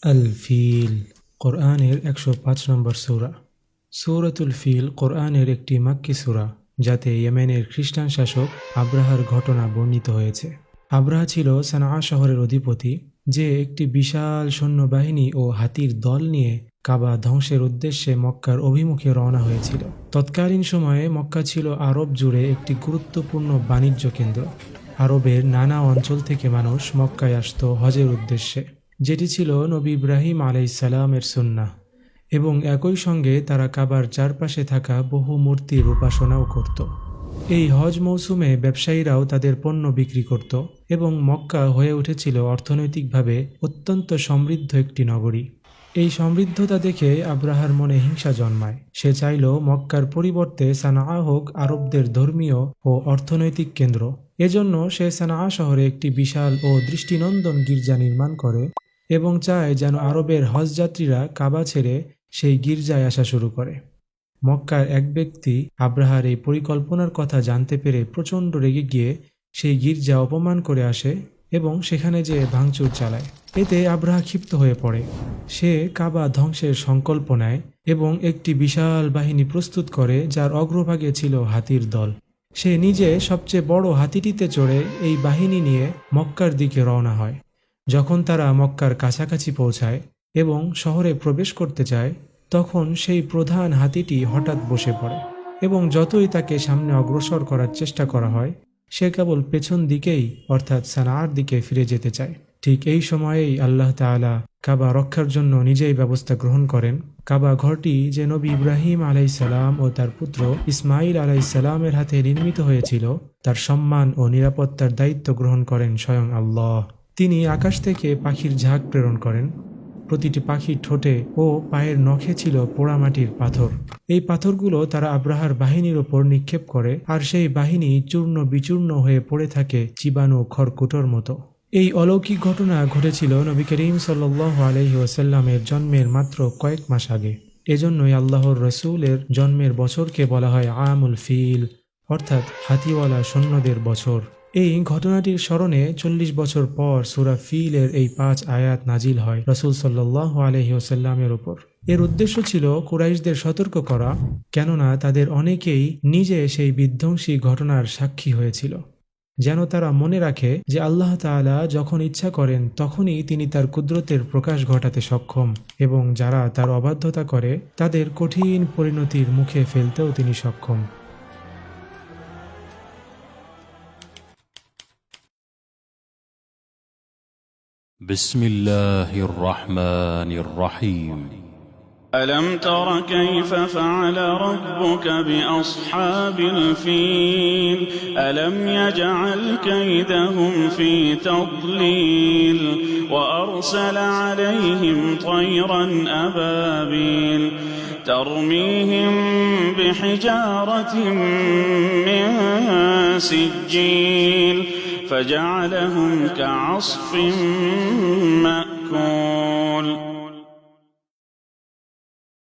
আল feel কোরআনের ১০৫ নম্বর সূরা। সূরাতুল feel কোরআনের একটি মাক্কি সূরা, যাতে ইয়েমেনের খ্রিস্টান শাসক আব্রাহার ঘটনা বর্ণিত হয়েছে। আব্রাহা ছিল সানআ শহরের অধিপতি, যে একটি বিশাল সৈন্যবাহিনী ও হাতির দল নিয়ে কাবা ধ্বংসের উদ্দেশ্যে মক্কার অভিমুখে রওনা হয়েছিল। তৎকালীন সময়ে মক্কা ছিল আরব জুড়ে একটি গুরুত্বপূর্ণ বাণিজ্য কেন্দ্র। আরবের নানা অঞ্চল থেকে মানুষ মক্কায় আসত হজের উদ্দেশ্যে, যেটি ছিল নবী ইব্রাহিম আলাইহিসসালামের সুন্নাহ, এবং একই সঙ্গে তারা কাবার চারপাশে থাকা বহু মূর্তির উপাসনাও করত। এই হজ মৌসুমে ব্যবসায়ীরাও তাদের পণ্য বিক্রি করত এবং মক্কা হয়ে উঠেছিল অর্থনৈতিকভাবে অত্যন্ত সমৃদ্ধ একটি নগরী। এই সমৃদ্ধতা দেখে আব্রাহার মনে হিংসা জন্মায়। সে চাইল মক্কার পরিবর্তে সানআ হোক আরবদের ধর্মীয় ও অর্থনৈতিক কেন্দ্র। এজন্য সে সানআ শহরে একটি বিশাল ও দৃষ্টিনন্দন গির্জা নির্মাণ করে এবং চায় যেন আরবের হজযাত্রীরা কাবা ছেড়ে সেই গির্জায় আসা শুরু করে। মক্কার এক ব্যক্তি আব্রাহার এই পরিকল্পনার কথা জানতে পেরে প্রচণ্ড রেগে গিয়ে সেই গির্জা অপমান করে আসে এবং সেখানে যেয়ে ভাঙচুর চালায়। এতে আব্রাহা ক্ষিপ্ত হয়ে পড়ে। সে কাবা ধ্বংসের সংকল্প নেয় এবং একটি বিশাল বাহিনী প্রস্তুত করে, যার অগ্রভাগে ছিল হাতির দল। সে নিজে সবচেয়ে বড় হাতিটিতে চড়ে এই বাহিনী নিয়ে মক্কার দিকে রওনা হয়। যখন তারা মক্কার কাছাকাছি পৌঁছায় এবং শহরে প্রবেশ করতে চায়, তখন সেই প্রধান হাতিটি হঠাৎ বসে পড়ে এবং যতই তাকে সামনে অগ্রসর করার চেষ্টা করা হয়, সে কেবল পেছন দিকেই অর্থাৎ সানআর দিকে ফিরে যেতে চায়। ঠিক এই সময়েই আল্লাহ তাআলা কাবা রক্ষার জন্য নিজেই ব্যবস্থা গ্রহণ করেন। কাবা ঘরটি যে নবী ইব্রাহিম আলাইহিসসালাম ও তার পুত্র ইসমাইল আলাইহিসসালামের হাতে নির্মিত হয়েছিল, তার সম্মান ও নিরাপত্তার দায়িত্ব গ্রহণ করেন স্বয়ং আল্লাহ। তিনি আকাশ থেকে পাখির ঝাঁক প্রেরণ করেন। প্রতিটি পাখির ঠোঁটে ও পায়ের নখে ছিল পোড়ামাটির পাথর। এই পাথরগুলো তারা আব্রাহার বাহিনীর ওপর নিক্ষেপ করে, আর সেই বাহিনী চূর্ণ বিচূর্ণ হয়ে পড়ে থাকে চিবানো খড়কুটোর মতো। এই অলৌকিক ঘটনা ঘটেছিল নবী করিম সাল্লাল্লাহু আলাইহি ওয়াসাল্লামের জন্মের মাত্র কয়েক মাস আগে। এজন্যই আল্লাহর রসূলের জন্মের বছরকে বলা হয় আমুল ফিল, অর্থাৎ হাতিওয়ালা সৈন্যদের বছর। এই ঘটনাটির স্মরণে ৪০ বছর পর সূরা ফিলের এই ৫ আয়াত নাজিল হয় রাসূল সাল্লাল্লাহু আলাইহি ওয়াসাল্লামের উপর। এর উদ্দেশ্য ছিল কুরাইশদের সতর্ক করা, কেননা তাদের অনেকেই নিজে সেই বিধ্বংসী ঘটনার সাক্ষী হয়েছিল। যেন তারা মনে রাখে যে আল্লাহ তাআলা যখন ইচ্ছা করেন তখনই তিনি তার কুদরতের প্রকাশ ঘটাতে সক্ষম, এবং যারা তার অবাধ্যতা করে তাদের কঠিন পরিণতির মুখে ফেলতেও তিনি সক্ষম। بسم الله الرحمن الرحيم. ألم تر كيف فعل ربك بأصحاب الفيل ألم يجعل كيدهم في تضليل وأرسل عليهم طيرا أبابيل ترميهم بحجارة من سجيل فجعلهم كعصف مأكول